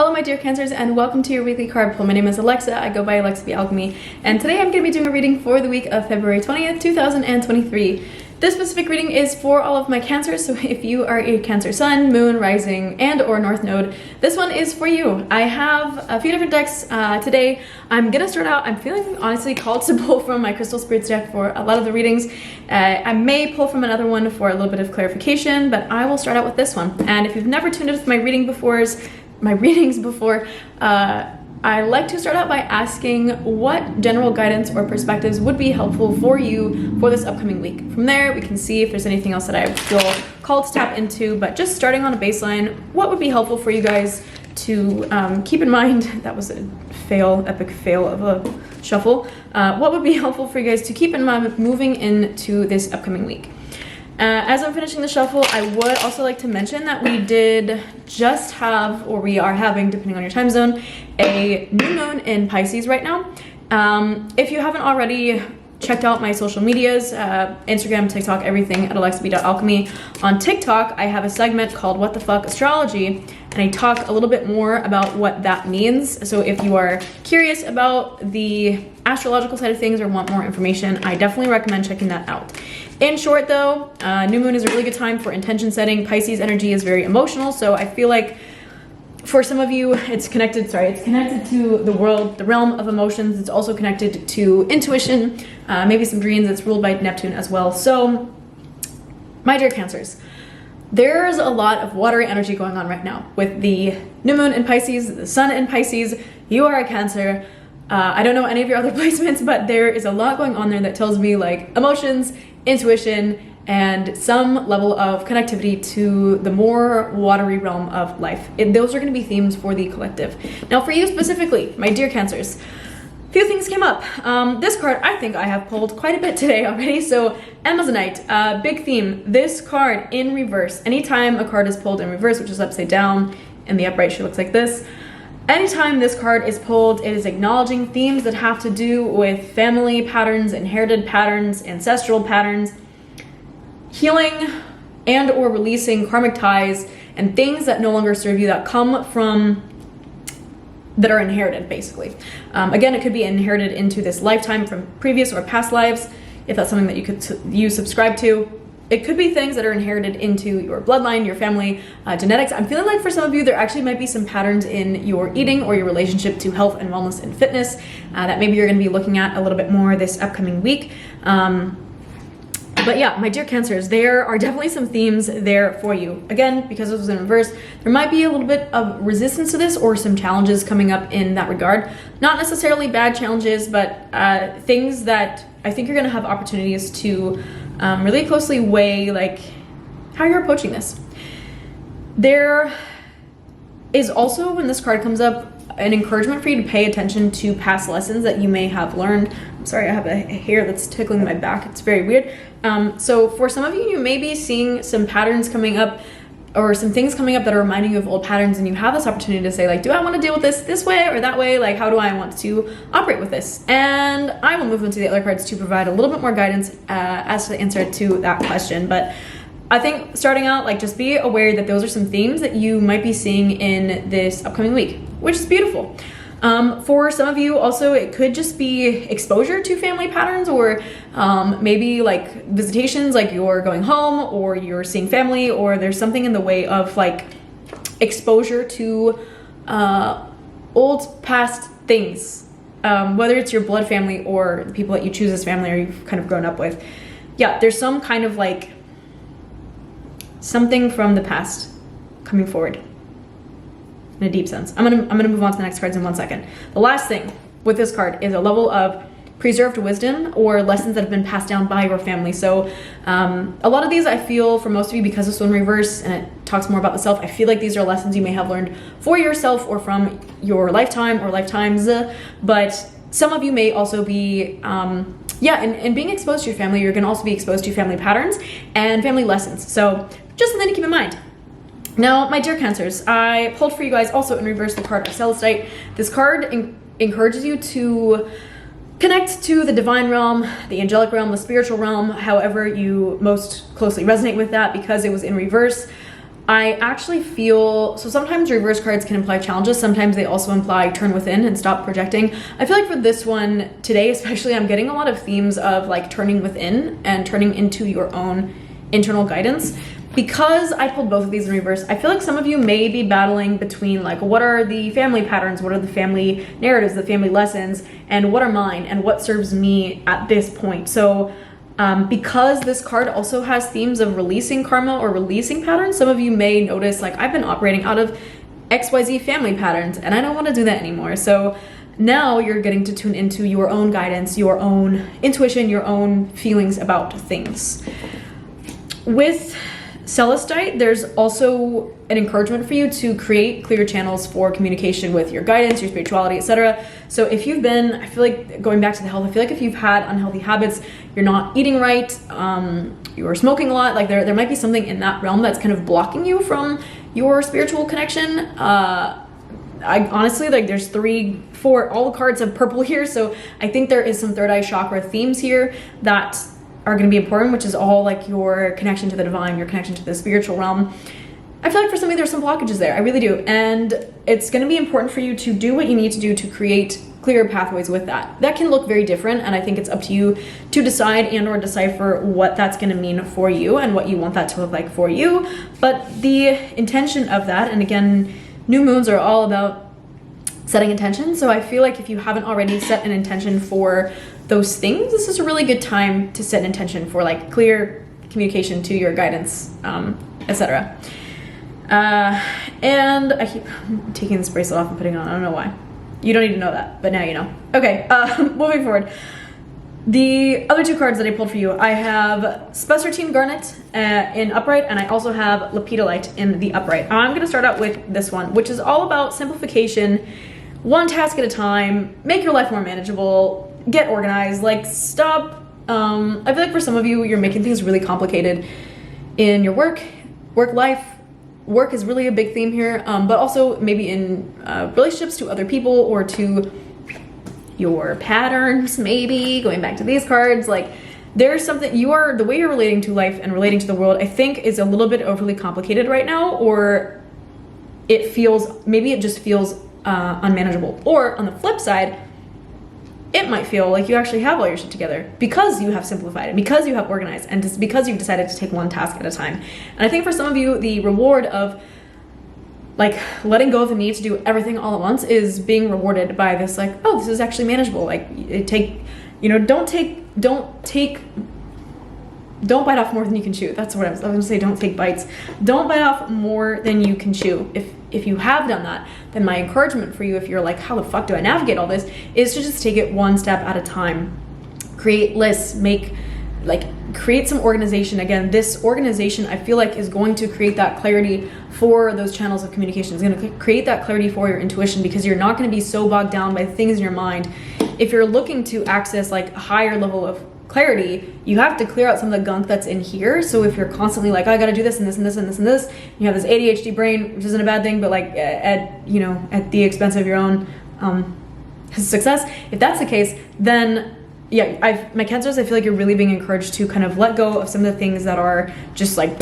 Hello my dear Cancers, and welcome to your weekly card pull. My name is Alexa, I go by Alexa the Alchemy, and today I'm going to be doing a reading for the week of February 20th, 2023. This specific reading is for all of my Cancers, so if you are a Cancer Sun, Moon, Rising, and or North Node, this one is for you. I have a few different decks today. I'm going to start out, I'm feeling honestly called to pull from my Crystal Spirits deck for a lot of the readings. I may pull from another one for a little bit of clarification, but I will start out with this one. And if you've never tuned into my readings before, I like to start out by asking what general guidance or perspectives would be helpful for you for this upcoming week. From there, we can see if there's anything else that I feel called to tap into, but just starting on a baseline, what would be helpful for you guys to keep in mind? That was a epic fail of a shuffle. What would be helpful for you guys to keep in mind moving into this upcoming week? As I'm finishing the shuffle, I would also like to mention that we did just have, or we are having, depending on your time zone, a new moon in Pisces right now. If you haven't already checked out my social medias, Instagram, TikTok, everything at alexab.alchemy. On TikTok, I have a segment called What the Fuck Astrology, and I talk a little bit more about what that means. So if you are curious about the astrological side of things or want more information, I definitely recommend checking that out. In short though, new moon is a really good time for intention setting. Pisces energy is very emotional, so I feel like for some of you, it's connected to the world, the realm of emotions. It's also connected to intuition, maybe some dreams. It's ruled by Neptune as well. So, my dear Cancers, there's a lot of watery energy going on right now with the new moon in Pisces, the sun in Pisces. You are a Cancer. I don't know any of your other placements, but there is a lot going on there that tells me like emotions, intuition, and some level of connectivity to the more watery realm of life. Those are going to be themes for the collective. Now for you specifically, my dear Cancers, a few things came up. This card, I think I have pulled quite a bit today already. So Amazonite, big theme. This card in reverse, anytime a card is pulled in reverse, which is upside down, in the upright she looks like this. Anytime this card is pulled, it is acknowledging themes that have to do with family patterns, inherited patterns, ancestral patterns, healing and or releasing karmic ties and things that no longer serve you that come from, that are inherited basically. Again, it could be inherited into this lifetime from previous or past lives, if that's something that you subscribe to. It could be things that are inherited into your bloodline, your family, genetics. I'm feeling like for some of you, there actually might be some patterns in your eating or your relationship to health and wellness and fitness that maybe you're gonna be looking at a little bit more this upcoming week. But yeah, my dear Cancers, there are definitely some themes there for you. Again, because this was in reverse, there might be a little bit of resistance to this or some challenges coming up in that regard. Not necessarily bad challenges, but things that I think you're gonna have opportunities to really closely weigh like how you're approaching this. There is also, when this card comes up, an encouragement for you to pay attention to past lessons that you may have learned. I'm sorry, I have a hair that's tickling my back. It's very weird. So for some of you, you may be seeing some patterns coming up or some things coming up that are reminding you of old patterns, and you have this opportunity to say like, do I want to deal with this way or that way? Like, how do I want to operate with this? And I will move into the other cards to provide a little bit more guidance as to the answer to that question. But I think starting out, like, just be aware that those are some themes that you might be seeing in this upcoming week, which is beautiful. For some of you also, it could just be exposure to family patterns, or maybe like visitations, like you're going home or you're seeing family, or there's something in the way of like exposure to old past things, whether it's your blood family or the people that you choose as family or you've kind of grown up with. Yeah, there's some kind of like something from the past coming forward in a deep sense. I'm gonna move on to the next cards in 1 second. The last thing with this card is a level of preserved wisdom or lessons that have been passed down by your family. So a lot of these, I feel, for most of you, because it's in reverse and it talks more about the self, I feel like these are lessons you may have learned for yourself or from your lifetime or lifetimes. But some of you may also be, and being exposed to your family, you're gonna also be exposed to family patterns and family lessons. So just something to keep in mind. Now, my dear Cancers, I pulled for you guys also in reverse the card of Celestite. This card encourages you to connect to the divine realm, the angelic realm, the spiritual realm, however you most closely resonate with that, because it was in reverse. I actually feel, so sometimes reverse cards can imply challenges, sometimes they also imply turn within and stop projecting. I feel like for this one today especially, I'm getting a lot of themes of like turning within and turning into your own internal guidance. Because I pulled both of these in reverse, I feel like some of you may be battling between like, what are the family patterns, what are the family narratives, the family lessons, and what are mine, and what serves me at this point. So because this card also has themes of releasing karma or releasing patterns, some of you may notice like, I've been operating out of XYZ family patterns and I don't want to do that anymore. So now you're getting to tune into your own guidance, your own intuition, your own feelings about things. With Celestite, there's also an encouragement for you to create clear channels for communication with your guidance, your spirituality, etc. So if you've been, I feel like going back to the health, I feel like if you've had unhealthy habits, you're not eating right, you're smoking a lot, like there might be something in that realm that's kind of blocking you from your spiritual connection. I honestly, like there's 3, 4, all the cards have purple here, so I think there is some third eye chakra themes here that are going to be important, which is all like your connection to the divine, your connection to the spiritual realm. I feel like for some of you there's some blockages there, I really do, and it's going to be important for you to do what you need to do to create clear pathways with that. That can look very different, and I think it's up to you to decide and or decipher what that's going to mean for you and what you want that to look like for you. But the intention of that, and again, new moons are all about setting intention, so I feel like if you haven't already set an intention for those things, this is a really good time to set an intention for like clear communication to your guidance, etc. And I keep taking this bracelet off and putting it on, I don't know why. You don't need to know that, but now you know. Okay, moving forward. The other 2 cards that I pulled for you, I have Spessartine Garnet in upright, and I also have Lepidolite in the upright. I'm gonna start out with this one, which is all about simplification, one task at a time, make your life more manageable, get organized, like stop. I feel like for some of you, you're making things really complicated in your work life. Work is really a big theme here, but also maybe in relationships to other people or to your patterns, maybe going back to these cards. Like there's something the way you're relating to life and relating to the world, I think is a little bit overly complicated right now, or maybe it just feels unmanageable. Or on the flip side, it might feel like you actually have all your shit together because you have simplified it, because you have organized, and just because you've decided to take one task at a time. And I think for some of you, the reward of like letting go of the need to do everything all at once is being rewarded by this, like, oh, this is actually manageable. Like don't bite off more than you can chew. That's what I was gonna say. Don't take bites. Don't bite off more than you can chew. If you have done that, then my encouragement for you, if you're like, how the fuck do I navigate all this, is to just take it one step at a time. Create lists, create some organization. Again, this organization I feel like is going to create that clarity for those channels of communication. It's going to create that clarity for your intuition, because you're not going to be so bogged down by things in your mind. If you're looking to access like a higher level of clarity, you have to clear out some of the gunk that's in here. So if you're constantly like, oh, I gotta do this and this and this and this and this, you have this ADHD brain, which isn't a bad thing, but like at the expense of your own success. If that's the case, then yeah, my Cancers, I feel like you're really being encouraged to kind of let go of some of the things that are just like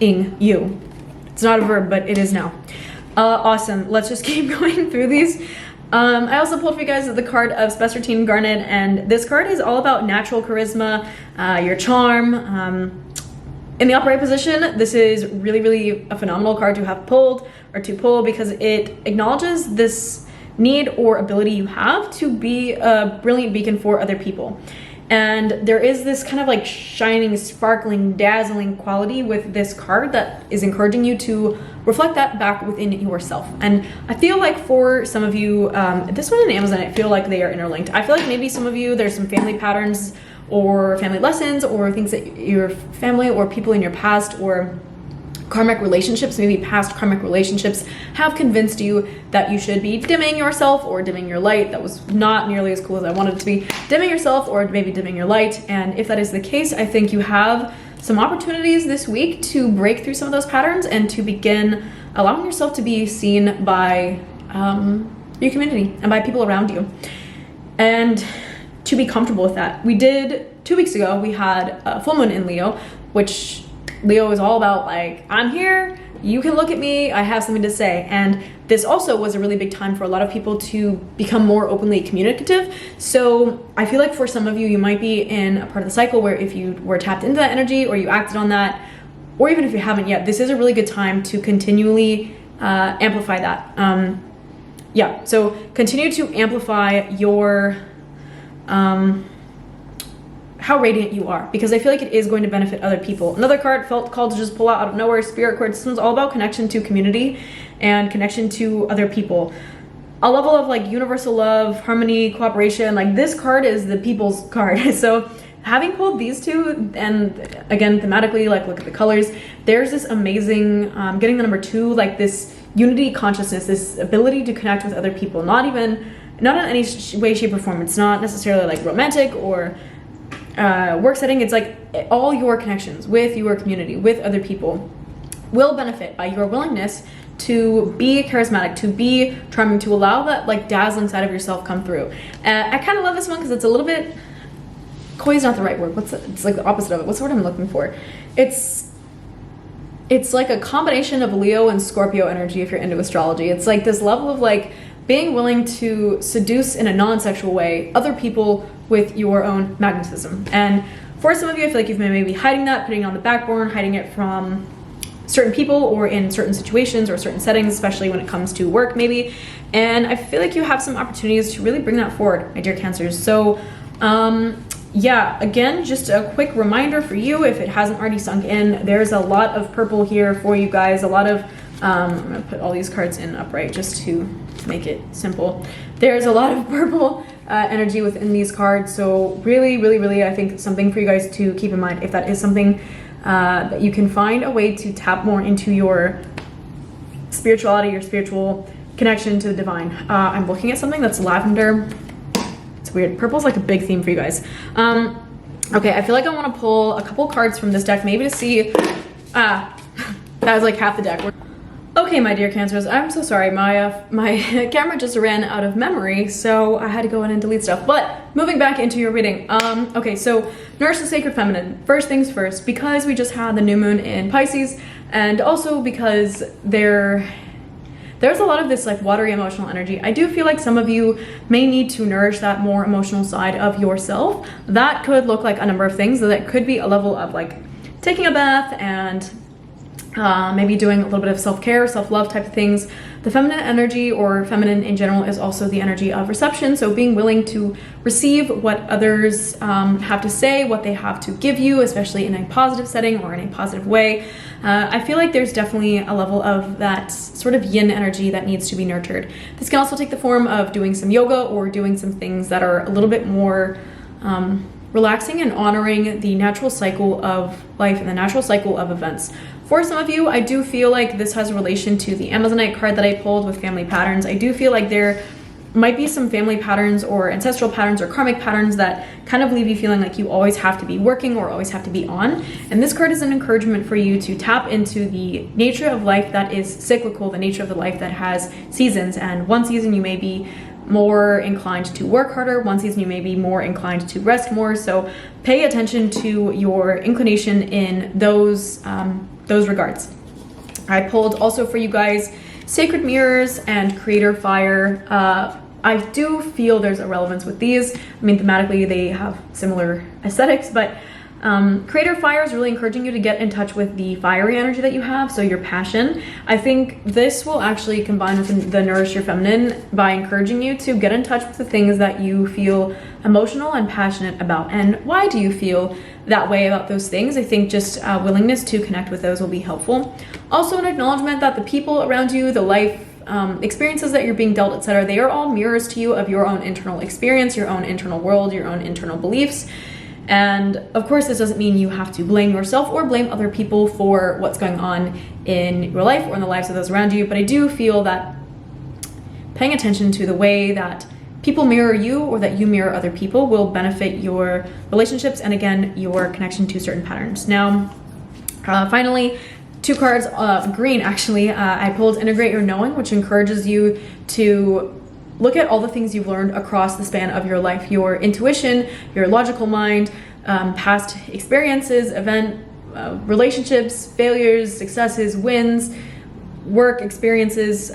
ing you. It's not a verb, but it is now. Awesome. Let's just keep going through these. I also pulled for you guys the card of Spessartine Garnet, and this card is all about natural charisma, your charm. In the upright position, this is really, really a phenomenal card to have pulled or to pull, because it acknowledges this need or ability you have to be a brilliant beacon for other people. And there is this kind of like shining, sparkling, dazzling quality with this card that is encouraging you to reflect that back within yourself. And I feel like for some of you, this one and Amazon, I feel like they are interlinked. I feel like maybe some of you, there's some family patterns or family lessons or things that your family or people in your past or karmic relationships, maybe past karmic relationships, have convinced you that you should be dimming yourself or dimming your light. That was not nearly as cool as I wanted it to be. Dimming yourself or maybe dimming your light. And if that is the case, I think you have some opportunities this week to break through some of those patterns and to begin allowing yourself to be seen by your community and by people around you. And to be comfortable with that. We did 2 weeks ago, we had a full moon in Leo, which Leo is all about like, I'm here, you can look at me, I have something to say. And this also was a really big time for a lot of people to become more openly communicative. So I feel like for some of you, you might be in a part of the cycle where if you were tapped into that energy or you acted on that, or even if you haven't yet, this is a really good time to continually amplify that. Yeah, so continue to amplify your how radiant you are, because I feel like it is going to benefit other people. Another card felt called to just pull out of nowhere, Spirit card. This one's all about connection to community and connection to other people. A level of like universal love, harmony, cooperation. Like this card is the people's card. So having pulled these two, and again, thematically, like look at the colors, there's this amazing, getting the number 2, like this unity consciousness, this ability to connect with other people, not in any way, shape, or form. It's not necessarily like romantic or work setting. It's like all your connections with your community, with other people, will benefit by your willingness to be charismatic, to be charming, to allow that like dazzling side of yourself come through. I kind of love this one because it's a little bit, coy is not the right word. It's like the opposite of it. What's the word I'm looking for? It's like a combination of Leo and Scorpio energy if you're into astrology. It's like this level of like being willing to seduce in a non-sexual way other people with your own magnetism. And for some of you, I feel like you've been maybe hiding that, putting it on the back burner, hiding it from certain people or in certain situations or certain settings, especially when it comes to work maybe. And I feel like you have some opportunities to really bring that forward, my dear Cancers. So yeah, again, just a quick reminder for you, if it hasn't already sunk in, there's a lot of purple here for you guys, a lot of I'm gonna put all these cards in upright just to make it simple. There's a lot of purple energy within these cards, so really, I think something for you guys to keep in mind if that is something that you can find a way to tap more into your spirituality, your spiritual connection to the divine. I'm looking at something that's lavender. It's weird. Purple's like a big theme for you guys. Okay, I feel like I want to pull a couple cards from this deck, maybe to see. That was like half the deck. Okay, my dear Cancers, I'm so sorry. My camera just ran out of memory, so I had to go in and delete stuff. But moving back into your reading. Okay, so nourish the sacred feminine. First things first, because we just had the new moon in Pisces, and also because there's a lot of this like watery emotional energy. I do feel like some of you may need to nourish that more emotional side of yourself. That could look like a number of things. So that could be a level of like taking a bath and maybe doing a little bit of self-care, self-love type of things. The feminine energy, or feminine in general, is also the energy of reception. So being willing to receive what others have to say, what they have to give you, especially in a positive setting or in a positive way. I feel like there's definitely a level of that sort of yin energy that needs to be nurtured. This can also take the form of doing some yoga or doing some things that are a little bit more relaxing and honoring the natural cycle of life and the natural cycle of events. For some of you, I do feel like this has a relation to the Amazonite card that I pulled with family patterns. I do feel like there might be some family patterns or ancestral patterns or karmic patterns that kind of leave you feeling like you always have to be working or always have to be on. And this card is an encouragement for you to tap into the nature of life that is cyclical, the nature of the life that has seasons. And one season you may be more inclined to work harder, one season you may be more inclined to rest more. So pay attention to your inclination in those regards. I pulled also for you guys Sacred Mirrors and Creator Fire. I do feel there's a relevance with these. I mean, thematically they have similar aesthetics, but Creator Fire is really encouraging you to get in touch with the fiery energy that you have, so your passion. I think this will actually combine with the Nourish Your Feminine by encouraging you to get in touch with the things that you feel emotional and passionate about. And why do you feel that way about those things? I think just willingness to connect with those will be helpful. Also an acknowledgement that the people around you, the life experiences that you're being dealt, etc., they are all mirrors to you of your own internal experience, your own internal world, your own internal beliefs. And of course, this doesn't mean you have to blame yourself or blame other people for what's going on in your life or in the lives of those around you. But I do feel that paying attention to the way that people mirror you or that you mirror other people will benefit your relationships and, again, your connection to certain patterns. Now, finally, two cards, green actually, I pulled Integrate Your Knowing, which encourages you to look at all the things you've learned across the span of your life, your intuition, your logical mind, past experiences, relationships, failures, successes, wins, work experiences,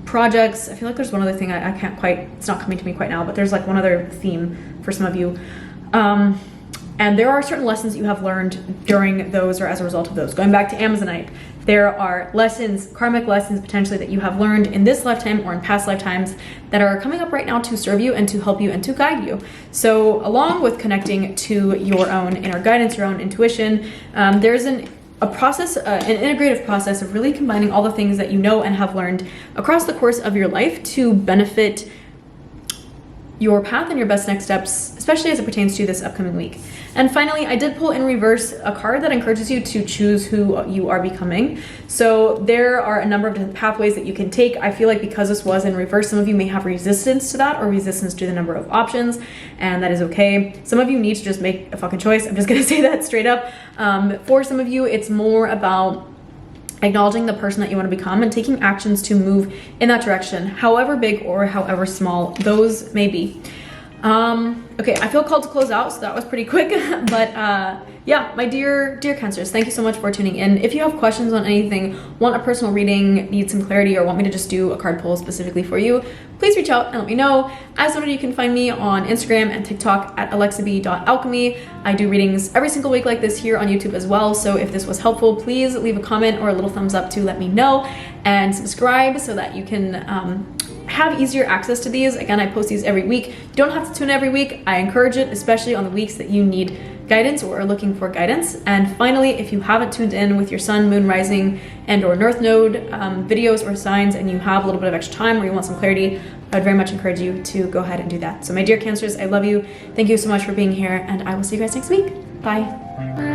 projects. I feel like there's one other thing I can't quite, it's not coming to me quite now, but there's like one other theme for some of you. And there are certain lessons that you have learned during those or as a result of those. Going back to Amazonite, there are lessons, karmic lessons potentially that you have learned in this lifetime or in past lifetimes that are coming up right now to serve you and to help you and to guide you. So along with connecting to your own inner guidance, your own intuition, there's a process, an integrative process of really combining all the things that you know and have learned across the course of your life to benefit your path and your best next steps, especially as it pertains to this upcoming week. And finally, I did pull in reverse a card that encourages you to choose who you are becoming. So there are a number of different pathways that you can take. I feel like because this was in reverse, some of you may have resistance to that or resistance to the number of options, and that is okay. Some of you need to just make a fucking choice. I'm just gonna say that straight up. For some of you, it's more about acknowledging the person that you want to become and taking actions to move in that direction, however big or however small those may be. Okay, I feel called to close out, so that was pretty quick, but yeah, my dear Cancers, thank you so much for tuning in. If you have questions on anything, want a personal reading, need some clarity, or want me to just do a card pull specifically for you, please reach out and let me know. As noted, you can find me on Instagram and TikTok at alexab.alchemy. I do readings every single week like this here on YouTube as well, so if this was helpful, please leave a comment or a little thumbs up to let me know, and subscribe so that you can have easier access to these. Again, I post these every week. You don't have to tune in every week. I encourage it, especially on the weeks that you need guidance or are looking for guidance. And finally, if you haven't tuned in with your sun, moon, rising, and or north node videos or signs, and you have a little bit of extra time or you want some clarity, I would very much encourage you to go ahead and do that. So my dear Cancers, I love you. Thank you so much for being here, and I will see you guys next week. Bye.